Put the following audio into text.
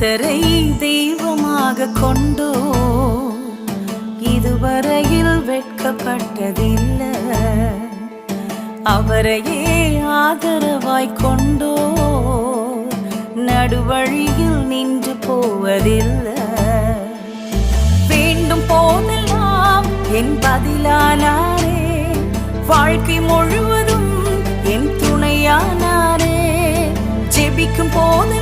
கர்த்தரை தெய்வமாக கொண்டோ இதுவரையில் வெட்கப்பட்டதில்லை. அவரையே ஆதரவாய் கொண்டோ நடுவழியில் நின்று போவதில்லை. வேண்டும் போதெல்லாம் என் பதிலானாரே, வாழ்க்கை முழுவதும் என் துணையானாரே. ஜெபிக்கும் போது